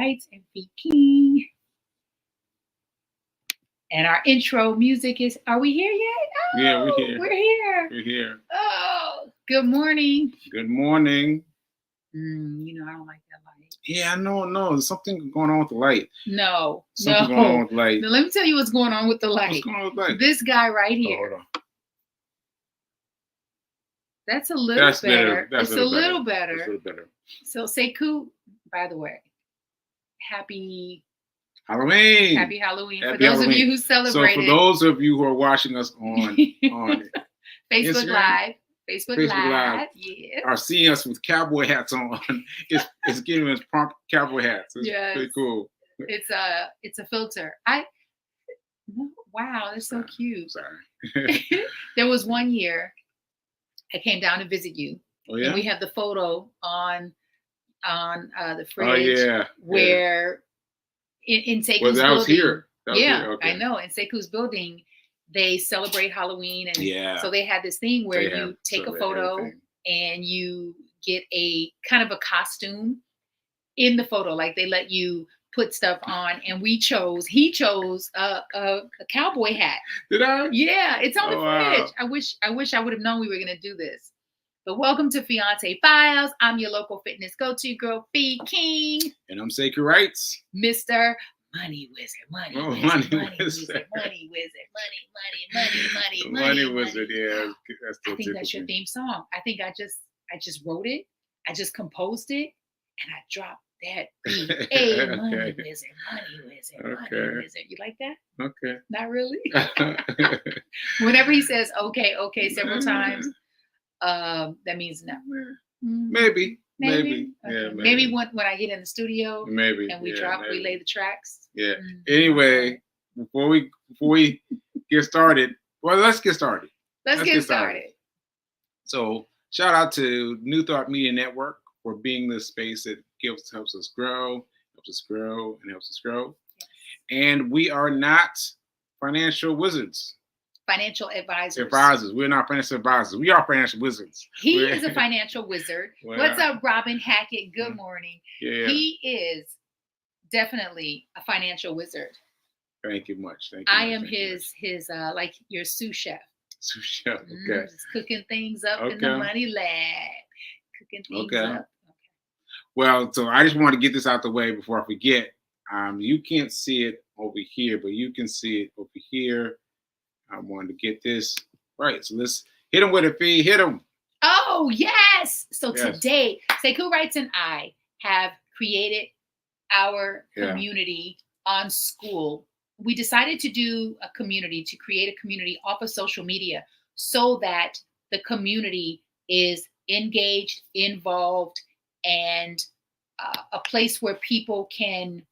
Rights and Be King. And our intro music is, are we here yet? Oh, yeah, we're here. We're here. We're here. Oh, good morning. Good morning. I don't like that light. Yeah, no. There's something going on with the light. Something going on with the light. Now, let me tell you what's going on with the light. What's going on with the light? This guy right here. Oh, hold on. That's a little better. That's it's a little better. That's a little better. So, Sekou, by the way, happy Halloween. Happy Halloween. Happy For those Halloween. of you who celebrated. So for those of you who are watching us on Facebook Instagram, Live. Facebook Live. Yeah. Are seeing us with cowboy hats on. It's giving us prompt cowboy hats. It's pretty cool. It's a filter. Wow, they're so cute. Sorry. There was one year I came down to visit you. Oh yeah. And we have the photo on the fridge. Oh yeah. Where in Sekou's building. That was here. Okay. I know. In Sekou's building, they celebrate Halloween, and so they had this thing where you take a photo and you get a kind of a costume in the photo. Like they let you put stuff on, and he chose a cowboy hat. Did I? Yeah, it's on the fridge. Wow. I wish I would have known we were going to do this. But welcome to Fiance Files. I'm your local fitness go-to girl, Be King. And I'm Sekou Rights. Mr. Money Wizard. Money Wizard. Yeah. I think that's your theme song. I think I just wrote it. I just composed it, and I dropped that beat. Hey, Money Wizard. Money Wizard. You like that? Okay. Not really? Whenever he says okay several times, that means no. Maybe. Okay. Yeah, maybe when I get in the studio, and we lay the tracks. Yeah. Anyway, before we get started, let's get started. Let's get started. So, shout out to New Thought Media Network for being this space that helps us grow. Yes. And we are not financial wizards. Financial advisors. We're not financial advisors. We are financial wizards. He is a financial wizard. Well, what's up, Robin Hackett? Good morning. Yeah. He is definitely a financial wizard. Thank you much. I am his like your sous chef. Sous chef. Okay. Just cooking things up in the money lab. Cooking things up. Okay. Well, so I just want to get this out the way before I forget. You can't see it over here, but you can see it over here. I wanted to get this right. So let's hit him with a fee. Hit him. Oh, yes. So today, Sekou Rights and I have created our community on school. We decided to create a community off of social media so that the community is engaged, involved, and a place where people can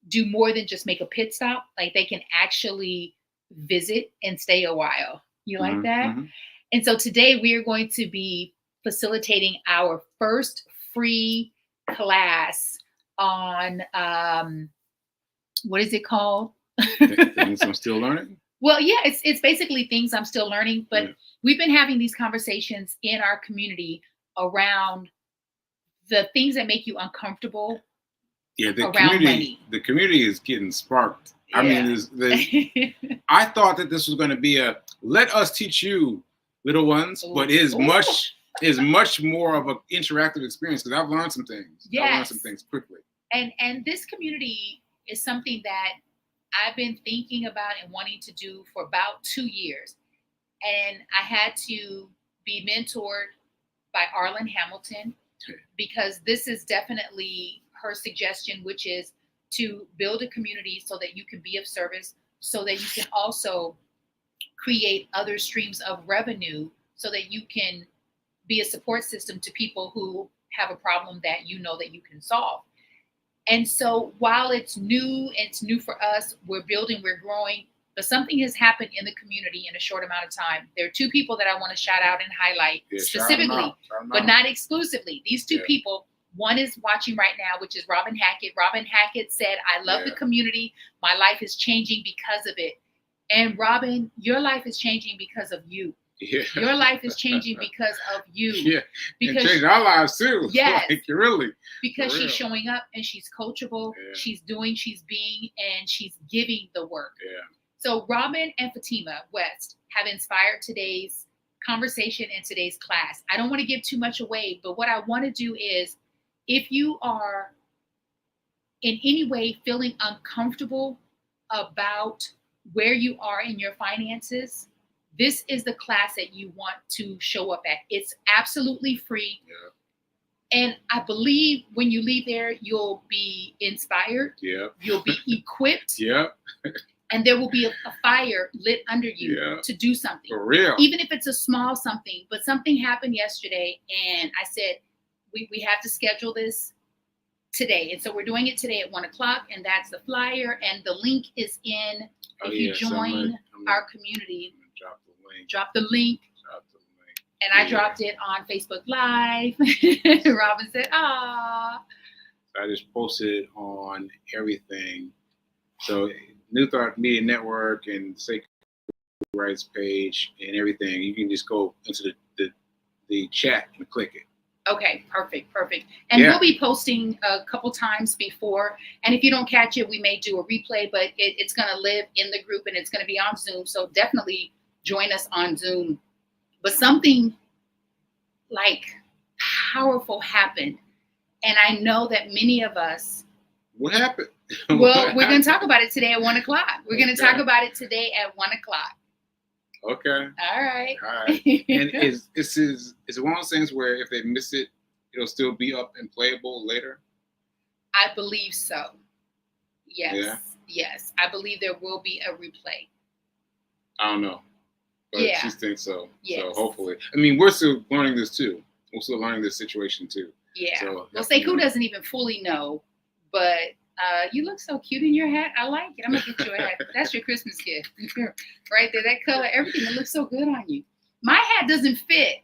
do more than just make a pit stop. Like they can actually visit and stay a while. You like that? Mm-hmm. And so today we are going to be facilitating our first free class on what is it called? Things I'm still learning. Well, yeah, it's basically things I'm still learning, but we've been having these conversations in our community around the things that make you uncomfortable. Yeah, the community is getting sparked. I mean, I thought that this was going to be let us teach you, little ones, but it is much more of an interactive experience because I've learned some things. Yes. I've learned some things quickly. And this community is something that I've been thinking about and wanting to do for about 2 years. And I had to be mentored by Arlen Hamilton because this is definitely her suggestion, which is to build a community so that you can be of service, so that you can also create other streams of revenue so that you can be a support system to people who have a problem that you know that you can solve. And so while it's new for us, we're building, we're growing, but something has happened in the community in a short amount of time. There are two people that I want to shout out and highlight specifically, but not exclusively. These two people, one is watching right now, which is Robin Hackett. Robin Hackett said, I love the community. My life is changing because of it. And Robin, your life is changing because of you. Yeah. Your life is changing because of you. Yeah. Because and changing our lives too. Yes. Like, really. Because she's showing up and she's coachable. Yeah. She's doing, she's being, and she's giving the work. Yeah. So Robin and Fatima West have inspired today's conversation in today's class. I don't want to give too much away, but what I want to do is, if you are in any way feeling uncomfortable about where you are in your finances, this is the class that you want to show up at. It's absolutely free. Yeah. And I believe when you leave there, you'll be inspired. Yeah. You'll be equipped. Yeah. And there will be a fire lit under you to do something. For real. Even if it's a small something. But something happened yesterday, and I said, we have to schedule this today. And so we're doing it today at 1:00, and that's the flyer. And the link is in. If you join our community, drop the link. Drop the link. And I dropped it on Facebook Live. Robin said, "Ah." I just posted it on everything. So New Thought Media Network and Sacred Rights page and everything. You can just go into the chat and click it. Okay, perfect. And we'll be posting a couple times before. And if you don't catch it, we may do a replay, but it's going to live in the group and it's going to be on Zoom. So definitely join us on Zoom. But something like powerful happened. And I know that many of us. What happened? Well, we're going to talk about it today at 1:00. We're going to talk about it today at 1:00. Okay. All right. And is it one of those things where if they miss it, it'll still be up and playable later? I believe so. Yes. Yeah. Yes. I believe there will be a replay. I don't know. But she thinks so. Yes. So hopefully. I mean, we're still learning this too. We're still learning this situation too. Yeah. So, well, Sekou doesn't even fully know, but you look so cute in your hat. I like it. I'm going to get you a hat. That's your Christmas gift. Right there. That color, everything. It looks so good on you. My hat doesn't fit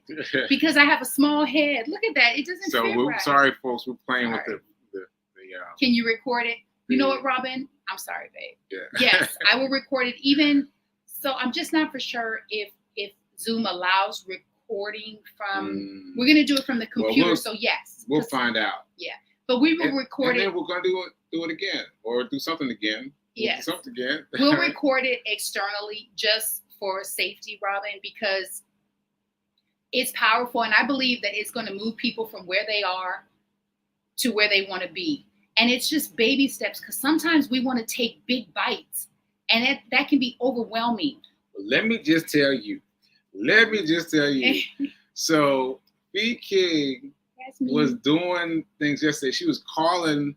because I have a small head. Look at that. It doesn't fit right. Sorry, folks. We're playing with the Can you record it? You know what, Robin? I'm sorry, babe. Yeah. Yes, I will record it. Even so, I'm just not for sure if Zoom allows recording from. We're going to do it from the computer. Well, so yes. We'll find out. Yeah. But we will record it. And then we're going to do it again or do something again. Yes. Something again. We'll record it externally just for safety, Robin, because it's powerful. And I believe that it's going to move people from where they are to where they want to be. And it's just baby steps because sometimes we want to take big bites and that can be overwhelming. Let me just tell you. So B King was doing things yesterday. She was calling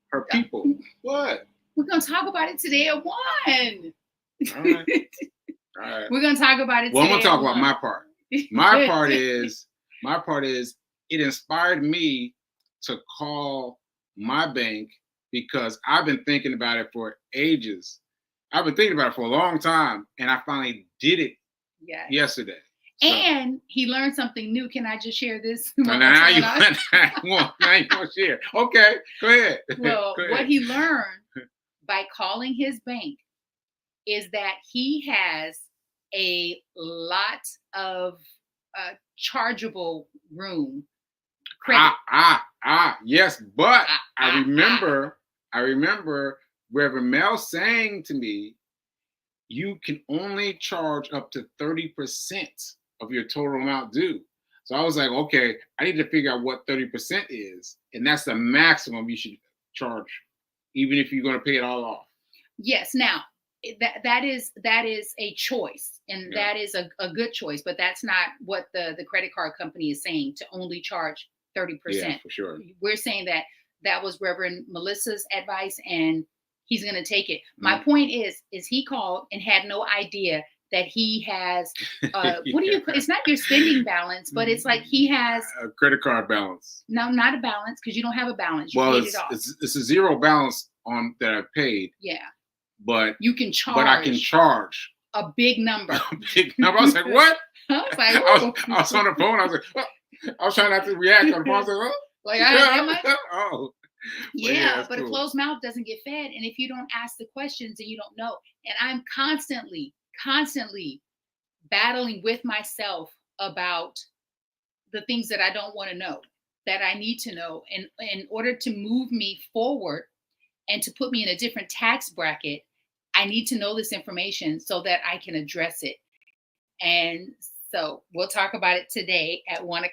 her people. What? We're going to talk about it today at 1:00. All right. We're going to talk about it today. Well, I'm going to talk about my part. My part is it inspired me to call my bank because I've been thinking about it for ages. I've been thinking about it for a long time, and I finally did it yesterday. So. And he learned something new. Can I just share this? Now you want to share. Okay, go ahead. Well, what he learned by calling his bank is that he has a lot of chargeable room. Credit. Yes, but I remember Reverend Mel saying to me, you can only charge up to 30% of your total amount due. So I was like, okay, I need to figure out what 30% is. And that's the maximum you should charge, even if you're going to pay it all off. Yes. Now, that is a choice, and that is a good choice, but that's not what the credit card company is saying, to only charge 30%. Yeah, for sure. We're saying that was Reverend Melissa's advice, and he's going to take it. My point is he called and had no idea that he has, what do you put? It's not your spending balance, but it's like he has a credit card balance. No, not a balance, because you don't have a balance. You paid it off. It's a zero balance on that I paid. Yeah. But you can charge. But I can charge a big number. I was like, what? I was like, I was on the phone. I was like, oh. I was trying not to react on the phone. I was like, oh. Yeah, but cool. A closed mouth doesn't get fed. And if you don't ask the questions, then you don't know. And I'm constantly battling with myself about the things that I don't want to know, that I need to know in order to move me forward and to put me in a different tax bracket. I need to know this information so that I can address it. And so we'll talk about it today at 1:00.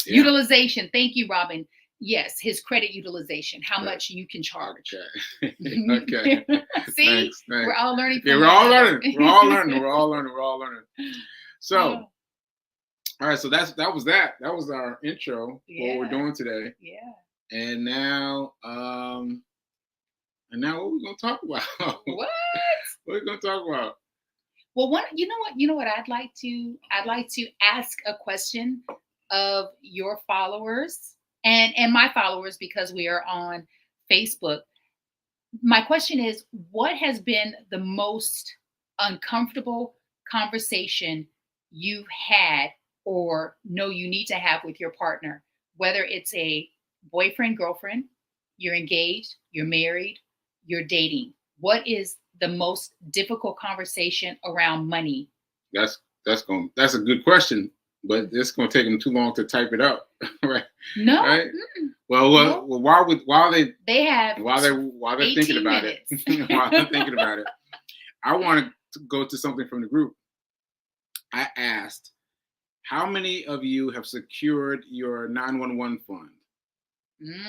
Yeah. Utilization. Thank you, Robin. Yes, his credit utilization, how much you can charge. Okay. Okay. See, thanks. We're all learning. Yeah, we're all learning. We're all learning. We're all learning. We're all learning. So, all right. So that was that. That was our intro. Yeah. What we're doing today. Yeah. And now, what are we gonna talk about? What? What are we gonna talk about? Well, you know what I'd like to ask a question of your followers and my followers, because we are on Facebook. My question is, what has been the most uncomfortable conversation you've had or know you need to have with your partner, whether it's a boyfriend, girlfriend, you're engaged, you're married, you're dating? What is the most difficult conversation around money? That's a good question, but it's going to take them too long to type it up, right? No. Right? Well, while they're thinking about minutes. It, while they're thinking about it, I want to go to something from the group. I asked, how many of you have secured your 911 fund?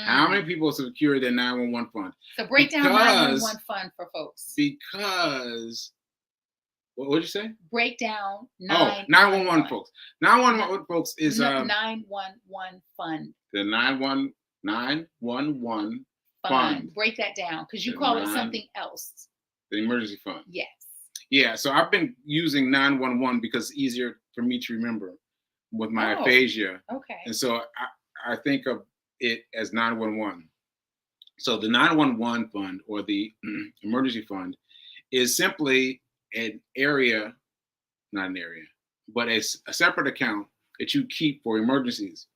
How many people secured their 911 fund? So break down 911 fund for folks. Because, what did you say? Break down 911 folks. 911 folks is 911 fund. The 911 fund. Break that down, because you call it something else. The emergency fund. Yes. Yeah, so I've been using 911 because it's easier for me to remember with my aphasia. Okay. And so I think of it as 911. So the 911 fund, or the emergency fund, is simply an area, not an area, but a separate account that you keep for emergencies.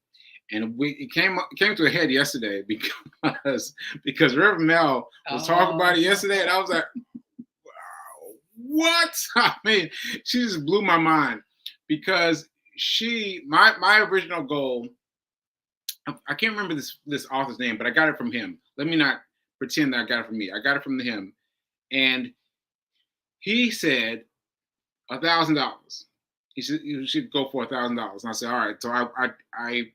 And it came to a head yesterday because Reverend Mel was talking about it yesterday, and I was like, wow, what? I mean, she just blew my mind, because my original goal, I can't remember this author's name, but I got it from him. Let me not pretend that I got it from me. I got it from him, and he said $1,000. He said you should go for $1,000, and I said, all right. So I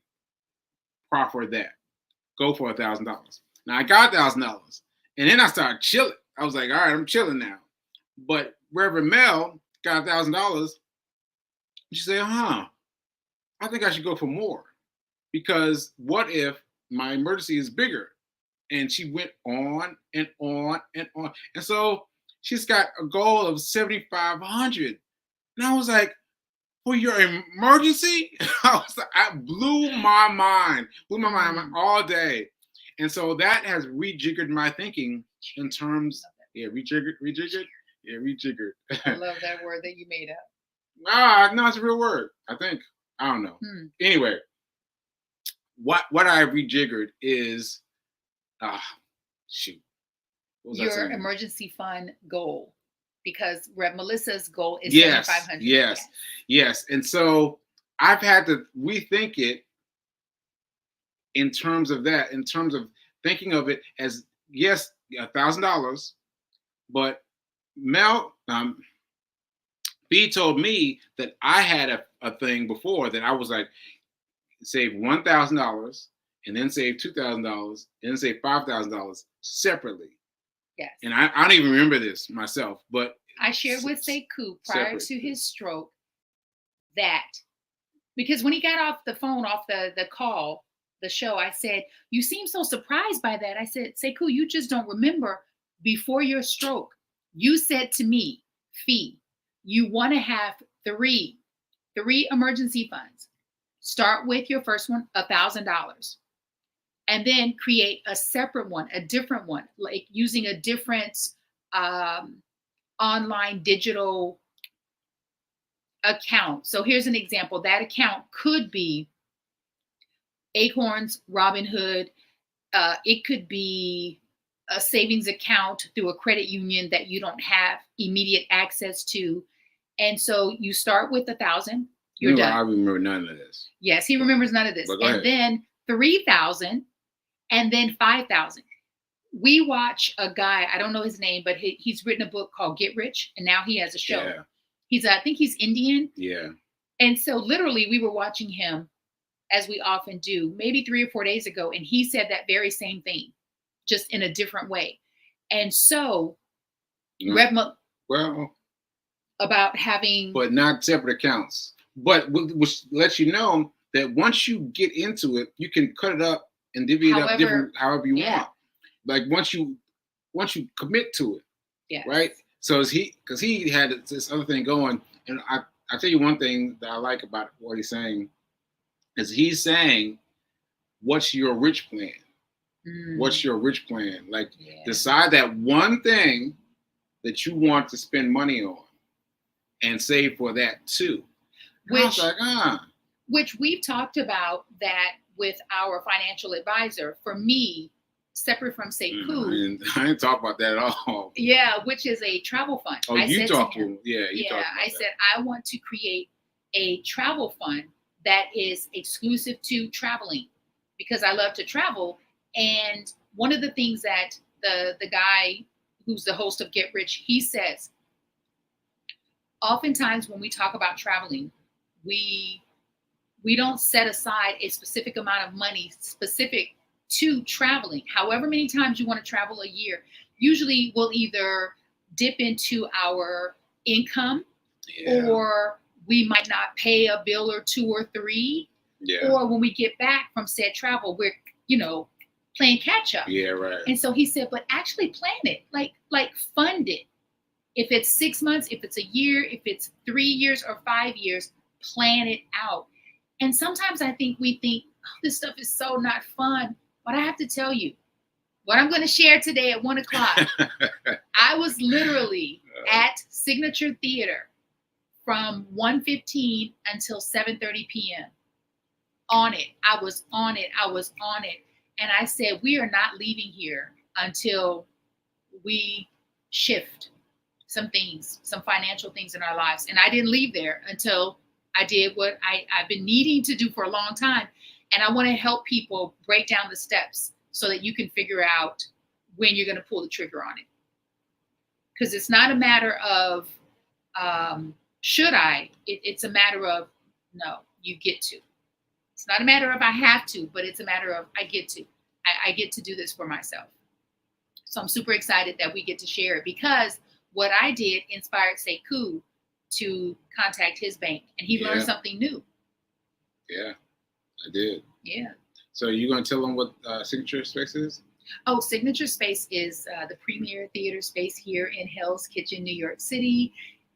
proffered that. Go for $1,000. Now I got $1,000, and then I started chilling. I was like, all right, I'm chilling now. But Reverend Mel got $1,000. She said, I think I should go for more. Because what if my emergency is bigger? And she went on and on and on. And so she's got a goal of $7,500. And I was like, for your emergency? I blew my mind all day. And so that has rejiggered my thinking in terms, rejiggered? Yeah, rejiggered. I love that word that you made up. No, it's a real word, I think. I don't know. Anyway. What I rejiggered is, your emergency fund goal, because Melissa's goal is $7,500. Yes. And so I've had to rethink it in terms of that, in terms of thinking of it as, yes, $1,000, but Mel, B told me that I had a thing before that I was like, save $1,000 and then save $2,000 and then save $5,000 separately. Yes. And I don't even remember this myself, but I shared with Sekou prior to his stroke that, because when he got off the phone, off the call, the show, I said, you seem so surprised by that. I said, Sekou, you just don't remember before your stroke. You said to me, Fee, you want to have three emergency funds. Start with your first one, $1,000, and then create a separate one, a different one, like using a different online digital account. So here's an example. That account could be Acorns, Robinhood. It could be a savings account through a credit union that you don't have immediate access to. And so you start with 1,000. You're done. I remember none of this. Yes, he remembers none of this. And then 3,000, and then 5,000. We watch a guy, I don't know his name, but he's written a book called Get Rich, and now he has a show. Yeah. I think he's Indian. Yeah. And so literally we were watching him, as we often do, maybe 3 or 4 days ago, and he said that very same thing, just in a different way. And so, well, about having, but not separate accounts, but which lets you know that once you get into it, you can cut it up and divvy it up different, however you want. Like once you commit to it, right? So because he had this other thing going, and I tell you one thing that I like about what he's saying is he's saying, what's your rich plan? What's your rich plan? Like decide that one thing that you want to spend money on and save for that too. Which we've talked about that with our financial advisor. For me, separate from Sekou. I didn't talk about that at all. Yeah, which is a travel fund. Oh, you talked to him. Yeah, I said, I want to create a travel fund that is exclusive to traveling because I love to travel. And one of the things that the guy who's the host of Get Rich, he says, oftentimes when we talk about traveling, we don't set aside a specific amount of money specific to traveling. However many times you want to travel a year, usually we'll either dip into our income or we might not pay a bill or 2 or 3. Yeah. Or when we get back from said travel, we're, playing catch up. Yeah, right. And so he said, but actually plan it, like fund it. If it's 6 months, if it's a year, if it's 3 years or 5 years, plan it out. And sometimes I think we think, oh, this stuff is so not fun. But I have to tell you, what I'm going to share today at 1 o'clock, I was literally at Signature Theater from 1:15 until 7:30 p.m. On it. I was on it. And I said, we are not leaving here until we shift some things, some financial things in our lives. And I didn't leave there until I did what I've been needing to do for a long time. And I want to help people break down the steps so that you can figure out when you're going to pull the trigger on it. Because it's not a matter of should I? It's a matter of no, you get to. It's not a matter of I have to, but it's a matter of I get to. I get to do this for myself. So I'm super excited that we get to share it because what I did inspired Sekou to contact his bank and he learned something new. Yeah. I did. Yeah. So you going to tell them what Signature Space is? Oh, Signature Space is the premier theater space here in Hell's Kitchen, New York City.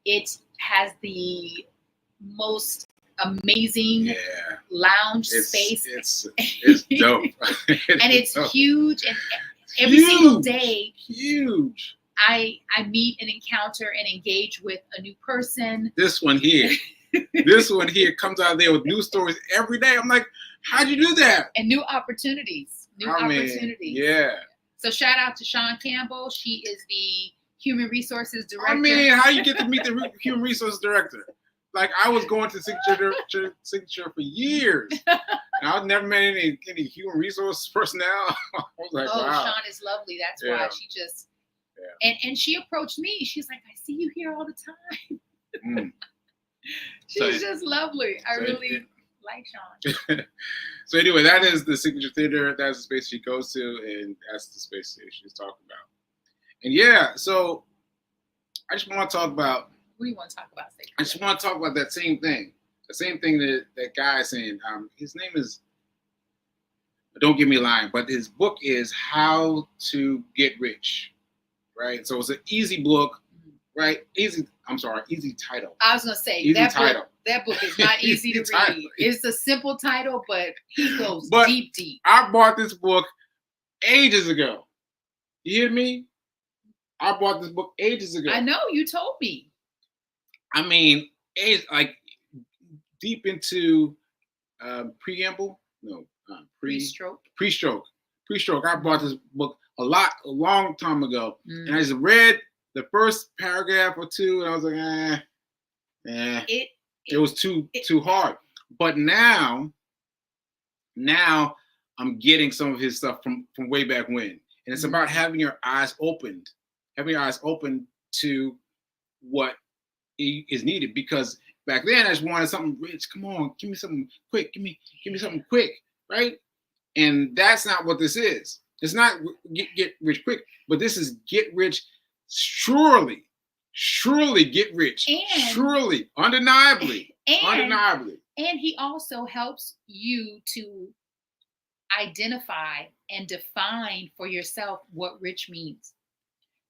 It has the most amazing lounge space. It's dope. And it's huge. And every single day, huge. I meet and encounter and engage with a new person. This one here. This one here comes out there with new stories every day. I'm like, how'd you do that? And new opportunities. Yeah. So shout out to Sean Campbell. She is the Human Resources Director. I mean, how you get to meet the Human Resources Director? Like, I was going to Signature for years. And I've never met any human resource personnel. I was like, wow. Sean is lovely. That's why she just... Yeah. And she approached me. She's like, I see you here all the time. She's just lovely. I really like Sean. So anyway, that is the Signature Theater. That's the space she goes to, and that's the space she's talking about. And so I just want to talk about... What do you want to talk about? I just want to talk about that same thing. The same thing that guy is saying. His name is... Don't get me lying, but his book is How to Get Rich. Right? So it's an easy book, right? Easy title. I was going to say, that book is not easy to read. It's a simple title, but he goes deep. I bought this book ages ago. You hear me? I bought this book ages ago. I know, you told me. I mean, like deep into preamble. No, pre-stroke. Pre-stroke. I bought this book a long time ago. And I just read the first paragraph or two and I was like, it was too hard. But now I'm getting some of his stuff from way back when, and it's about having your eyes opened to what is needed. Because back then I just wanted something rich. Come on, give me something quick. Give me something quick, right? And that's not what this is. It's not get rich quick, but this is get rich surely get rich, and surely, undeniably. And he also helps you to identify and define for yourself what rich means,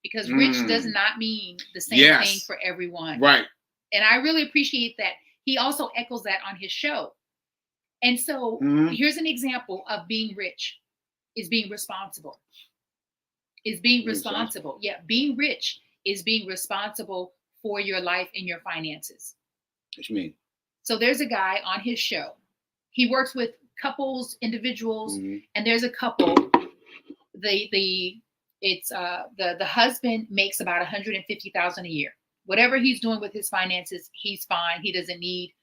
because rich does not mean the same thing for everyone, right? And I really appreciate that he also echoes that on his show. And so here's an example of being rich is being responsible. Being rich is being responsible for your life and your finances. What you mean? So there's a guy on his show. He works with couples, individuals, and there's a couple. The husband makes about $150,000 a year. Whatever he's doing with his finances, he's fine. He doesn't need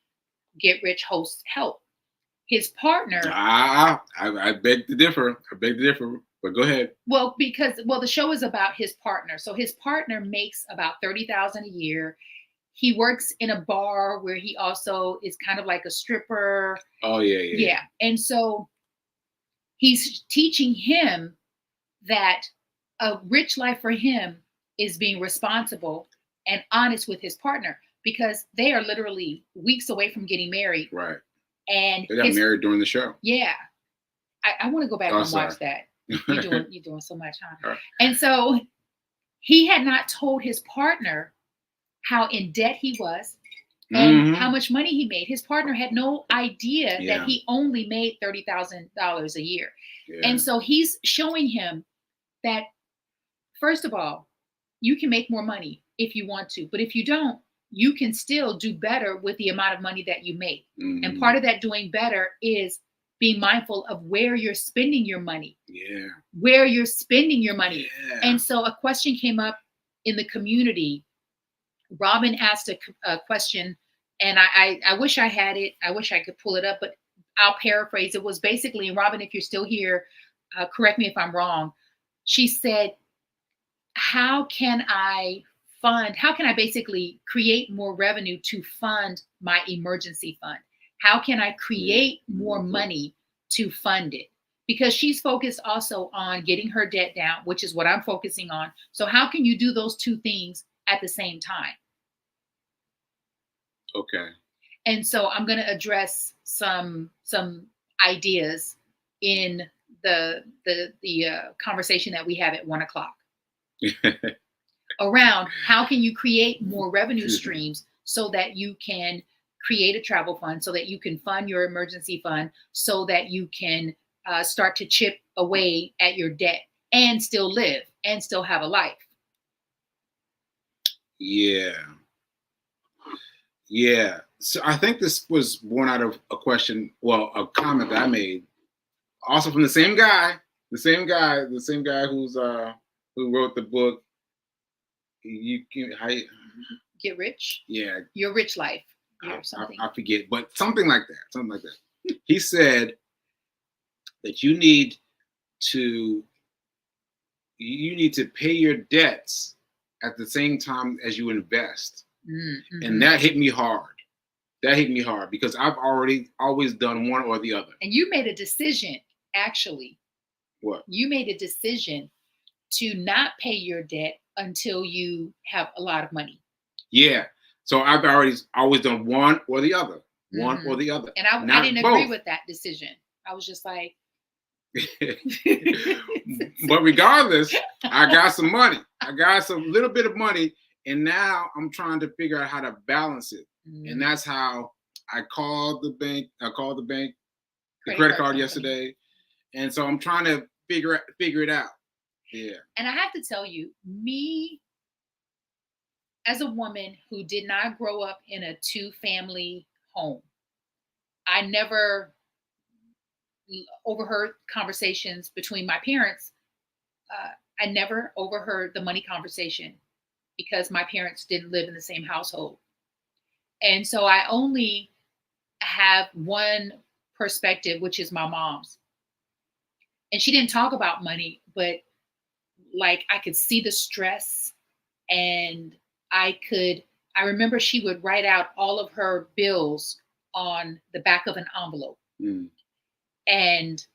get rich host help. His partner. I beg to differ. But go ahead. Well, the show is about his partner. So his partner makes about $30,000 a year. He works in a bar where he also is kind of like a stripper. Oh, yeah. And so he's teaching him that a rich life for him is being responsible and honest with his partner, because they are literally weeks away from getting married. Right. And they got married during the show. Yeah. I want to go back and watch that. You're doing so much, huh? And so he had not told his partner how in debt he was and how much money he made. His partner had no idea that he only made $30,000 a year. Yeah. And so he's showing him that, first of all, you can make more money if you want to, but if you don't, you can still do better with the amount of money that you make. And part of that doing better is being mindful of where you're spending your money. Yeah. Where you're spending your money. Yeah. And so a question came up in the community. Robin asked a question, and I wish I had it. I wish I could pull it up, but I'll paraphrase. It was basically, and Robin, if you're still here, correct me if I'm wrong. She said, how can I basically create more revenue to fund my emergency fund? How can I create more money to fund it? Because she's focused also on getting her debt down, which is what I'm focusing on. So how can you do those two things at the same time? Okay. And so I'm going to address some ideas in the conversation that we have at 1:00 around how can you create more revenue streams so that you can create a travel fund, so that you can fund your emergency fund, so that you can start to chip away at your debt and still live and still have a life. Yeah. So I think this was born out of a comment that I made, also from the same guy who's who wrote the book. Get Rich. Yeah. Your Rich Life. Or something. I forget, but something like that. He said that you need to pay your debts at the same time as you invest. And that hit me hard. Because I've always done one or the other. And you made a decision, actually. What? You made a decision to not pay your debt until you have a lot of money. Yeah. So I've always done one or the other. One or the other. And I didn't agree with that decision. I was just like. But regardless, I got some money. I got some little bit of money. And now I'm trying to figure out how to balance it. And that's how I called the bank. The credit card yesterday. And so I'm trying to figure it out. Yeah. And I have to tell you, me as a woman who did not grow up in a 2-family home, I never overheard conversations between my parents. I never overheard the money conversation because my parents didn't live in the same household. And so I only have one perspective, which is my mom's. And she didn't talk about money, but like I could see the stress, and I remember she would write out all of her bills on the back of an envelope. And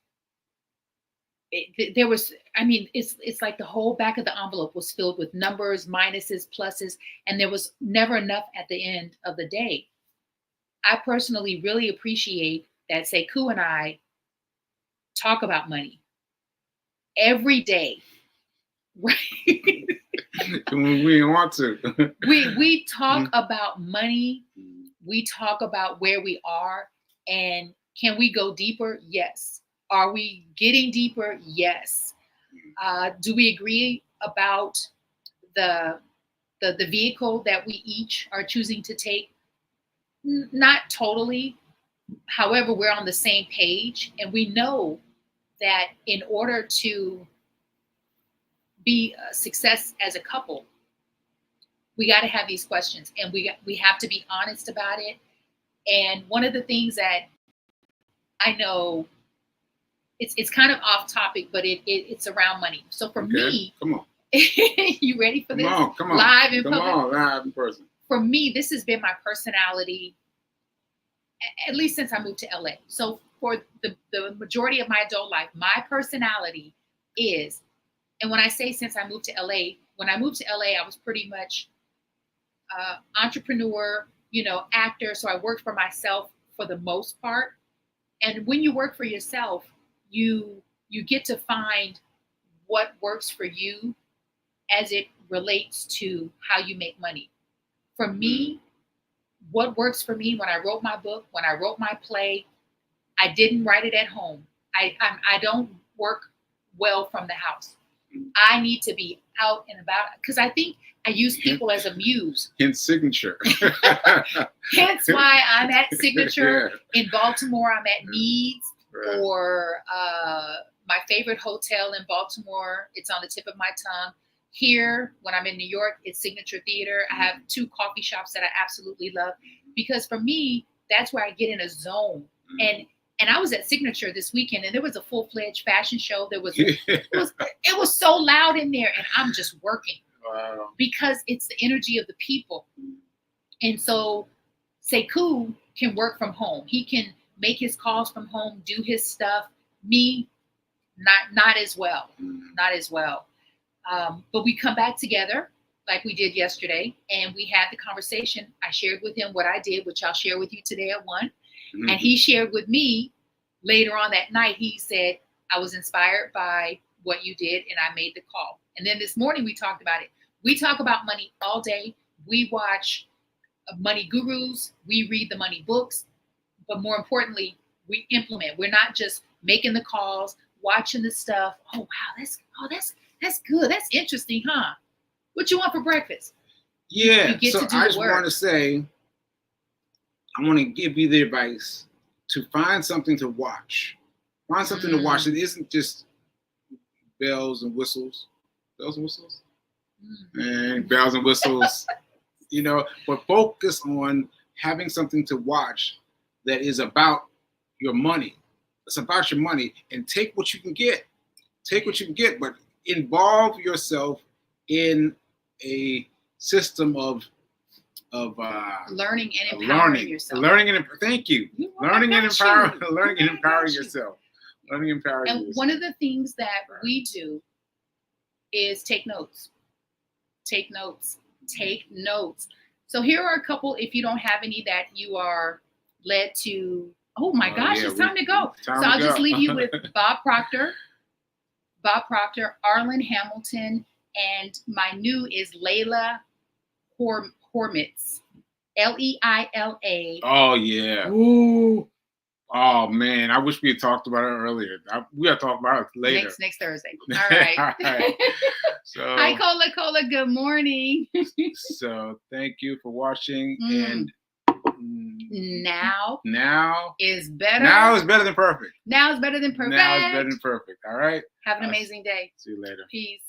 there was, I mean, it's like the whole back of the envelope was filled with numbers, minuses, pluses, and there was never enough at the end of the day. I personally really appreciate that Sekou and I talk about money every day, right? We want to. we talk about money. We talk about where we are, and can we go deeper? Yes. Are we getting deeper? Yes. Do we agree about the vehicle that we each are choosing to take? Not totally. However, we're on the same page, and we know that in order to be a success as a couple, we got to have these questions, and we have to be honest about it. And one of the things that I know, it's kind of off topic, but it's around money. So for me, come on, you ready for this? Come on, live in public. Come on, live in person. For me, this has been my personality, at least since I moved to LA. So for the majority of my adult life, my personality is, and when I say since I moved to LA, when I moved to LA, I was pretty much entrepreneur, actor. So I worked for myself for the most part. And when you work for yourself, you get to find what works for you as it relates to how you make money. For me, what works for me, when I wrote my book, when I wrote my play, I didn't write it at home. I don't work well from the house. I need to be out and about, because I think I use people as a muse. In Signature. Hence why I'm at Signature. In Baltimore, I'm at Needs, or my favorite hotel in Baltimore. It's on the tip of my tongue. Here, when I'm in New York, it's Signature Theater. I have 2 coffee shops that I absolutely love, because for me, that's where I get in a zone. And I was at Signature this weekend, and there was a full-fledged fashion show. It was so loud in there, and I'm just working. Wow. Because it's the energy of the people. And so Sekou can work from home. He can make his calls from home, do his stuff. Me, not as well. Not as well. But we come back together like we did yesterday, and we had the conversation. I shared with him what I did, which I'll share with you today at 1. And he shared with me later on that night. He said, I was inspired by what you did, and I made the call. And then this morning we talked about it. We talk about money all day. We watch money gurus. We read the money books. But more importantly, we implement. We're not just making the calls, watching the stuff. Oh, wow, that's good. That's interesting, huh? What you want for breakfast? Yeah, you get so to do I the just work. want to say, I want to give you the advice to find something to watch. Find something to watch that isn't just bells and whistles. Bells and whistles? And bells and whistles, but focus on having something to watch that is about your money. It's about your money, and take what you can get. Take what you can get, but involve yourself in a system of learning and empowering yourself. Thank you. Learning and empowering yourself. Learning and empowering yourself. And one of the things that we do is take notes. Take notes. Take notes. So here are a couple, if you don't have any that you are led to, oh my gosh, it's time to go. So I'll just leave you with Bob Proctor, Arlen Hamilton, and my new is Layla Hormitz. Leila. Oh, yeah. Ooh. Oh, man. I wish we had talked about it earlier. We got to talk about it later. Next Thursday. All right. All right. So, hi, Cola. Good morning. So thank you for watching. And now is better. Now is better than perfect. Now is better than perfect. Now is better than perfect. All right. Have an amazing day. See you later. Peace.